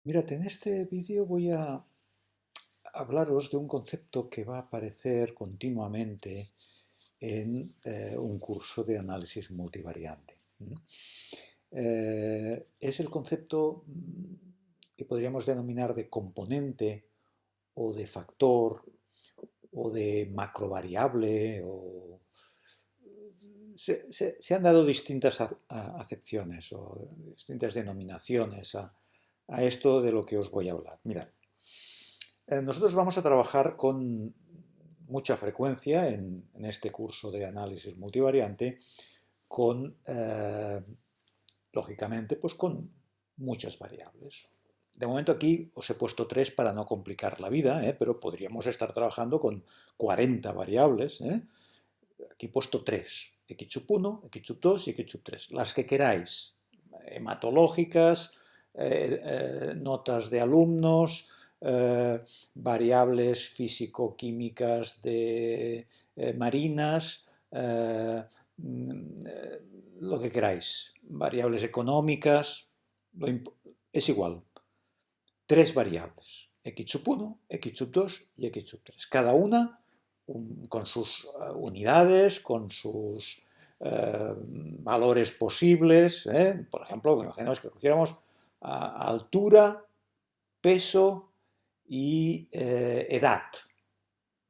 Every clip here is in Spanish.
Mirad, en este vídeo voy a hablaros de un concepto que va a aparecer continuamente en un curso de análisis multivariante. Es el concepto que podríamos denominar de componente o de factor o de macrovariable. Se han dado distintas acepciones o distintas denominaciones a esto de lo que os voy a hablar. Mirad, nosotros vamos a trabajar con mucha frecuencia en este curso de análisis multivariante con, lógicamente, pues con muchas variables. De momento aquí os he puesto 3 para no complicar la vida, pero podríamos estar trabajando con 40 variables. Aquí he puesto 3, Xsub1, Xsub2 y Xsub3, las que queráis, hematológicas, notas de alumnos, variables físico-químicas de marinas, lo que queráis, variables económicas, es igual. 3 variables, Xsub1, Xsub2 y Xsub3, cada una con sus unidades, con sus valores posibles. Por ejemplo, imaginemos que cogiéramos altura, peso y edad.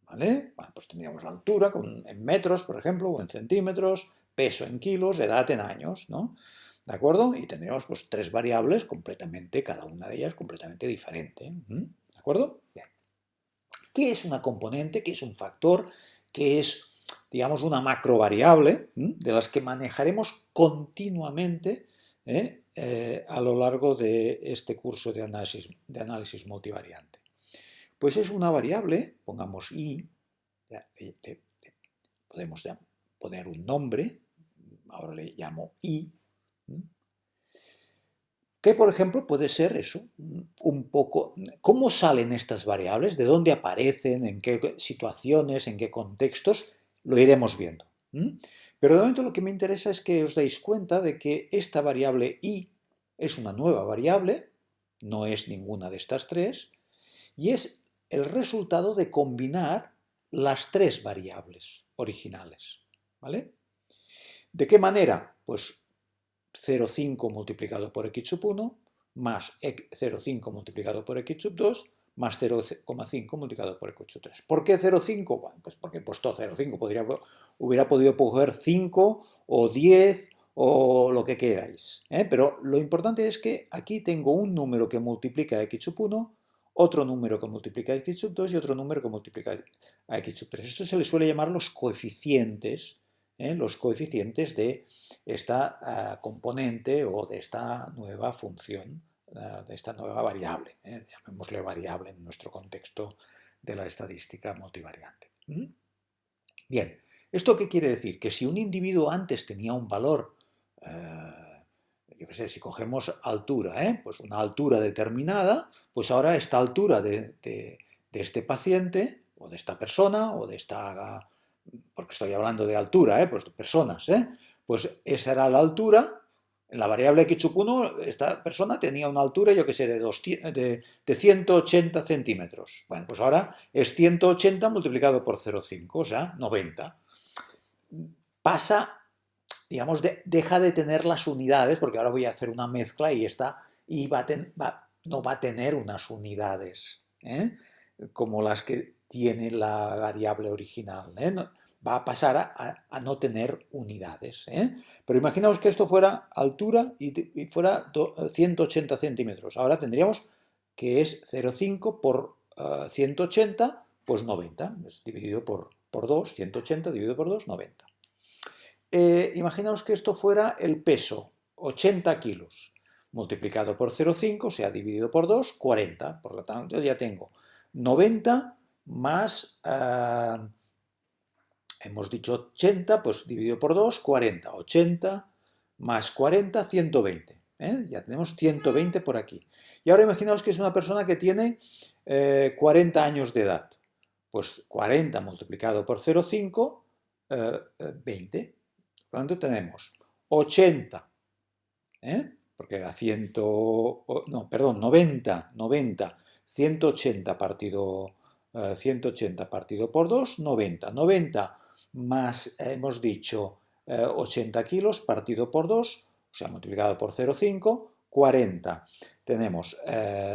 ¿Vale? Bueno, pues tendríamos altura en metros, por ejemplo, o en centímetros, peso en kilos, edad en años, ¿no? ¿De acuerdo? Y tendríamos pues 3 variables completamente, cada una de ellas completamente diferente. ¿De acuerdo? Bien. ¿Qué es una componente? ¿Qué es un factor? ¿Qué es, digamos, una macrovariable? De las que manejaremos continuamente a lo largo de este curso de análisis multivariante. Pues es una variable, pongamos i, podemos poner un nombre, ahora le llamo i, que por ejemplo puede ser eso, un poco, ¿cómo salen estas variables? ¿De dónde aparecen? ¿En qué situaciones? ¿En qué contextos? Lo iremos viendo. Pero de momento lo que me interesa es que os deis cuenta de que esta variable i es una nueva variable, no es ninguna de estas 3, y es el resultado de combinar las 3 variables originales. ¿Vale? ¿De qué manera? Pues 0,5 multiplicado por x sub 1 más 0,5 multiplicado por x sub 2 más 0,5 multiplicado por x sub 3. ¿Por qué 0,5? Bueno, pues porque he puesto 0,5. Hubiera podido coger 5 o 10 o lo que queráis. Pero lo importante es que aquí tengo un número que multiplica a x sub 1, otro número que multiplica a x sub 2 y otro número que multiplica a x sub 3. Esto se le suele llamar los coeficientes de esta componente o de esta nueva función, de esta nueva variable. Llamémosle variable en nuestro contexto de la estadística multivariante. Bien, ¿esto qué quiere decir? Que si un individuo antes tenía un valor, yo qué sé, si cogemos altura, pues una altura determinada, pues ahora esta altura de este paciente, o de esta persona, o de esta, porque estoy hablando de altura, pues de personas, pues esa era la altura. En la variable x sub 1, esta persona tenía una altura, yo que sé, de 180 centímetros. Bueno, pues ahora es 180 multiplicado por 0,5, o sea, 90. Pasa, digamos, deja de tener las unidades, porque ahora voy a hacer una mezcla y esta y no va a tener unas unidades, como las que tiene la variable original. No, va a pasar a no tener unidades. Pero imaginaos que esto fuera altura y fuera 180 centímetros. Ahora tendríamos que es 0,5 por 180, pues 90. Es dividido por 2, 180 dividido por 2, 90. Imaginaos que esto fuera el peso, 80 kilos, multiplicado por 0,5, o sea, dividido por 2, 40. Por lo tanto, ya tengo 90 más, hemos dicho 80, pues dividido por 2, 40. 80 más 40, 120. Ya tenemos 120 por aquí. Y ahora imaginaos que es una persona que tiene 40 años de edad. Pues 40 multiplicado por 0,5, 20. Por lo tanto, tenemos 80 porque era 100, no, perdón, 90, 90, 180 partido, 180 partido por 2, 90. 90 más, hemos dicho, 80 kilos partido por 2, o sea, multiplicado por 0,5, 40. Tenemos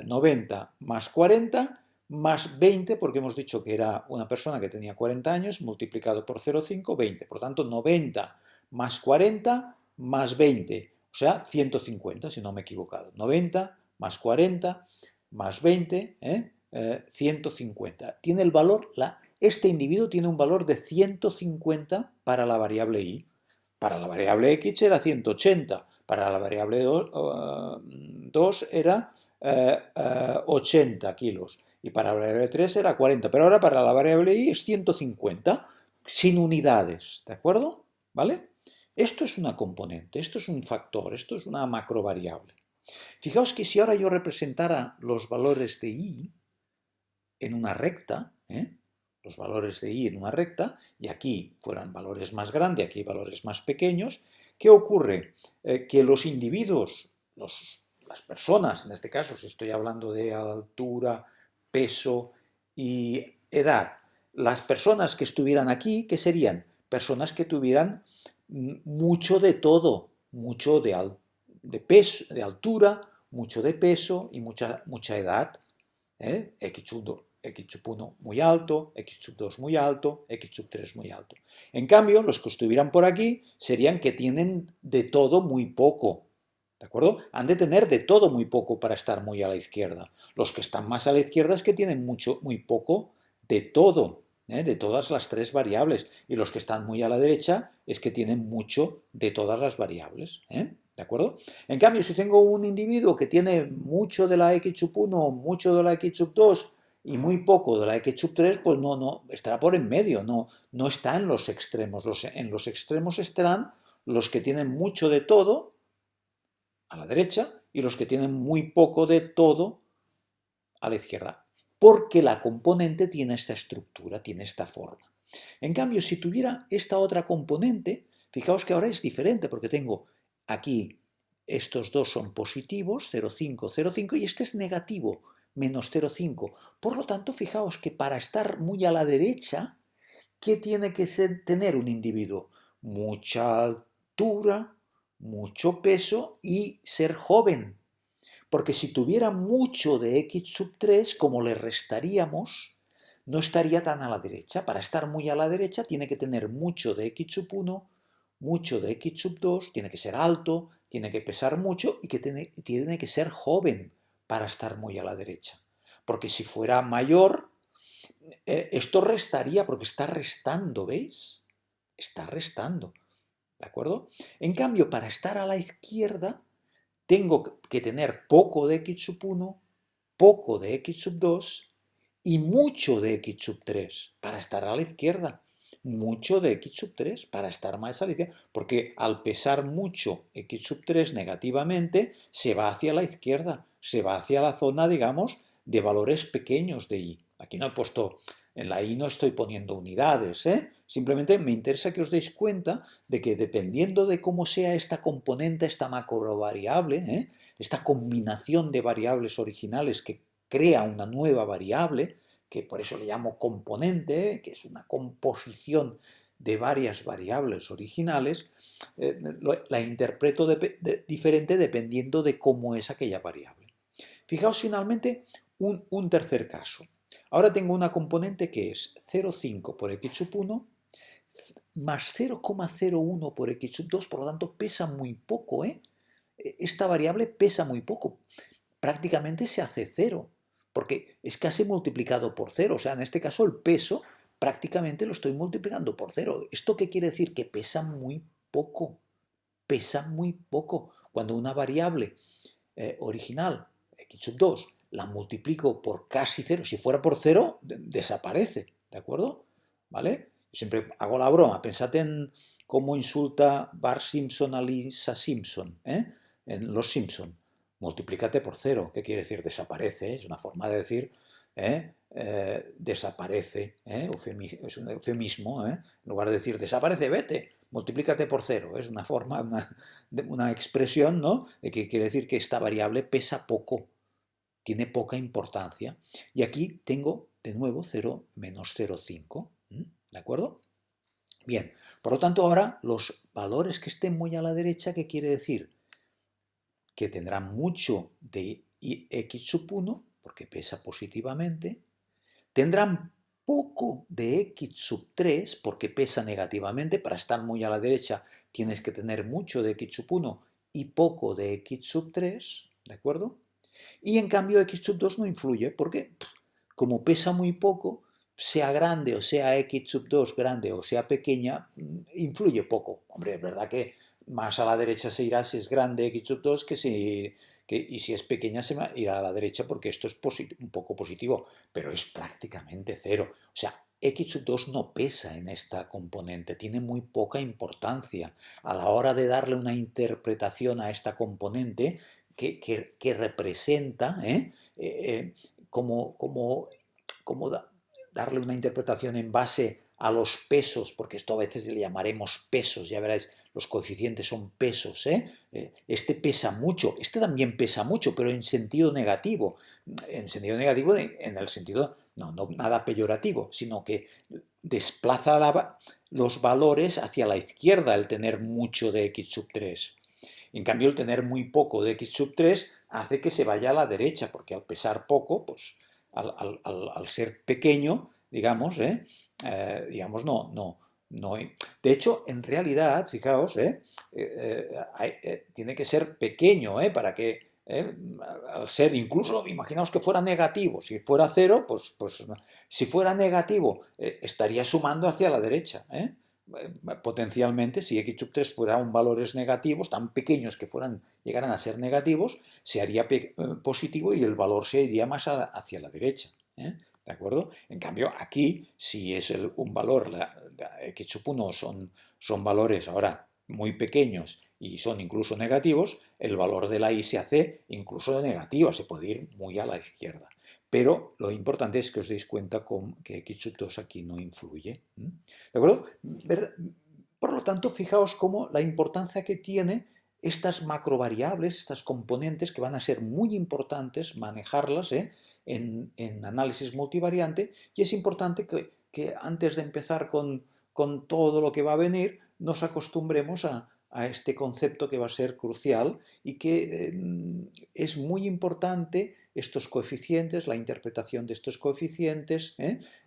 90 más 40 más 20, porque hemos dicho que era una persona que tenía 40 años, multiplicado por 0,5, 20. Por tanto, 90 más 40 más 20, o sea, 150, si no me he equivocado. 90 más 40 más 20, 150. Tiene el valor, este individuo tiene un valor de 150 para la variable y. Para la variable x era 180, para la variable 2 era 80 kilos y para la variable 3 era 40, pero ahora para la variable y es 150 sin unidades, ¿de acuerdo? ¿Vale? Esto es una componente, esto es un factor, esto es una macrovariable. Fijaos que si ahora yo representara los valores de y en una recta, los valores de y en una recta, y aquí fueran valores más grandes, aquí valores más pequeños, ¿qué ocurre? Que los individuos, las personas, en este caso, si estoy hablando de altura, peso y edad, las personas que estuvieran aquí, ¿qué serían? Personas que tuvieran mucho de todo, mucho de peso, de altura, mucho de peso y mucha edad. X sub 1 muy alto, X sub 2 muy alto, X sub 3 muy alto. En cambio, los que estuvieran por aquí serían que tienen de todo muy poco. ¿De acuerdo? Han de tener de todo muy poco para estar muy a la izquierda. Los que están más a la izquierda es que tienen muy poco de todo, de todas las tres variables. Y los que están muy a la derecha es que tienen mucho de todas las variables. ¿De acuerdo? En cambio, si tengo un individuo que tiene mucho de la X sub 1, mucho de la X sub 2 y muy poco de la X sub 3, pues no, estará por en medio, no está en los extremos. En los extremos estarán los que tienen mucho de todo a la derecha y los que tienen muy poco de todo a la izquierda, porque la componente tiene esta estructura, tiene esta forma. En cambio, si tuviera esta otra componente, fijaos que ahora es diferente, porque tengo aquí estos dos son positivos, 0,5, 0,5, y este es negativo, menos 0,5. Por lo tanto, fijaos que para estar muy a la derecha, ¿qué tiene que tener un individuo? Mucha altura, mucho peso y ser joven. Porque si tuviera mucho de x sub 3, como le restaríamos, no estaría tan a la derecha. Para estar muy a la derecha tiene que tener mucho de x sub 1, mucho de x sub 2, tiene que ser alto, tiene que pesar mucho y que tiene que ser joven para estar muy a la derecha. Porque si fuera mayor, esto restaría, porque está restando, ¿veis? Está restando, ¿de acuerdo? En cambio, para estar a la izquierda, tengo que tener poco de x sub 1, poco de x sub 2 y mucho de x sub 3 para estar a la izquierda. Mucho de x sub 3 para estar más a la izquierda. Porque al pesar mucho x sub 3 negativamente, se va hacia la izquierda, se va hacia la zona, digamos, de valores pequeños de y. Aquí no he puesto, en la y no estoy poniendo unidades, Simplemente me interesa que os deis cuenta de que dependiendo de cómo sea esta componente, esta macrovariable, esta combinación de variables originales que crea una nueva variable, que por eso le llamo componente, que es una composición de varias variables originales, la interpreto diferente dependiendo de cómo es aquella variable. Fijaos finalmente un tercer caso. Ahora tengo una componente que es 0,5 por x sub 1 más 0,01 por x sub 2, por lo tanto pesa muy poco, Esta variable pesa muy poco, prácticamente se hace cero, porque es casi multiplicado por cero, o sea, en este caso el peso prácticamente lo estoy multiplicando por cero. ¿Esto qué quiere decir? Que pesa muy poco, pesa muy poco. Cuando una variable original, x sub 2, la multiplico por casi cero, si fuera por cero, desaparece, ¿de acuerdo? ¿Vale? Siempre hago la broma, pensad en cómo insulta Bart Simpson a Lisa Simpson, en Los Simpson. multiplícate por cero. ¿Qué quiere decir desaparece? Es una forma de decir desaparece, es un eufemismo, en lugar de decir desaparece, vete, multiplícate por cero. Es una forma, una expresión, ¿no?, de que quiere decir que esta variable pesa poco, tiene poca importancia. Y aquí tengo de nuevo 0 menos 0,5. ¿De acuerdo? Bien, por lo tanto ahora los valores que estén muy a la derecha, ¿qué quiere decir? Que tendrán mucho de x sub 1, porque pesa positivamente, tendrán poco de x sub 3, porque pesa negativamente. Para estar muy a la derecha tienes que tener mucho de x sub 1 y poco de x sub 3, ¿de acuerdo? Y en cambio x sub 2 no influye, porque como pesa muy poco, sea grande o sea x sub 2 grande o sea pequeña, influye poco. Hombre, es verdad que más a la derecha se irá si es grande x sub 2 y si es pequeña se irá a la derecha, porque esto es un poco positivo, pero es prácticamente cero. O sea, x sub 2 no pesa en esta componente, tiene muy poca importancia. A la hora de darle una interpretación a esta componente que representa, como darle una interpretación en base a los pesos, porque esto a veces le llamaremos pesos, ya veréis, los coeficientes son pesos, este pesa mucho, este también pesa mucho, pero en sentido negativo, en el sentido, no nada peyorativo, sino que desplaza los valores hacia la izquierda el tener mucho de x sub 3. En cambio, el tener muy poco de x sub 3 hace que se vaya a la derecha, porque al pesar poco, pues al ser pequeño, digamos, digamos no. De hecho, en realidad, fijaos, tiene que ser pequeño, para que, al ser, incluso, imaginaos que fuera negativo, si fuera cero, pues si fuera negativo, estaría sumando hacia la derecha, potencialmente, si x sub 3 fueran valores negativos, tan pequeños que llegaran a ser negativos, se haría positivo y el valor se iría más hacia la derecha. ¿De acuerdo? En cambio, aquí, si es un valor, x sub 1 son valores ahora muy pequeños y son incluso negativos, el valor de la y se hace incluso negativa, se puede ir muy a la izquierda. Pero lo importante es que os deis cuenta que x sub 2 aquí no influye. ¿De acuerdo? Por lo tanto, fijaos cómo la importancia que tiene estas macrovariables, estas componentes que van a ser muy importantes manejarlas en análisis multivariante, y es importante que antes de empezar con todo lo que va a venir, nos acostumbremos a este concepto que va a ser crucial y que es muy importante estos coeficientes, la interpretación de estos coeficientes.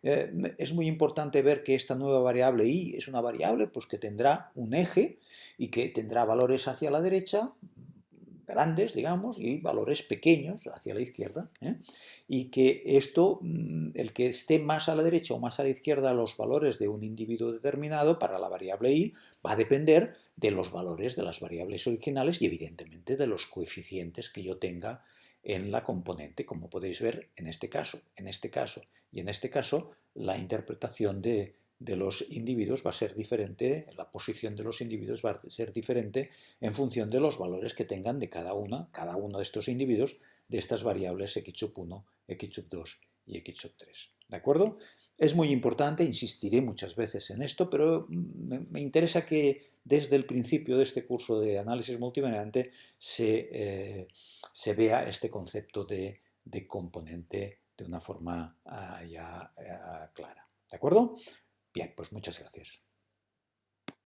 Es muy importante ver que esta nueva variable y es una variable pues, que tendrá un eje y que tendrá valores hacia la derecha, grandes, digamos, y valores pequeños hacia la izquierda, y que esto, el que esté más a la derecha o más a la izquierda los valores de un individuo determinado para la variable y va a depender de los valores de las variables originales y evidentemente de los coeficientes que yo tenga en la componente, como podéis ver en este caso y en este caso, la interpretación de los individuos va a ser diferente, la posición de los individuos va a ser diferente en función de los valores que tengan de cada uno de estos individuos de estas variables x sub 1, x sub 2 y x sub 3. ¿De acuerdo? Es muy importante, insistiré muchas veces en esto, pero me interesa que desde el principio de este curso de análisis multivariante se vea este concepto de componente de una forma ya clara. ¿De acuerdo? Bien, pues muchas gracias.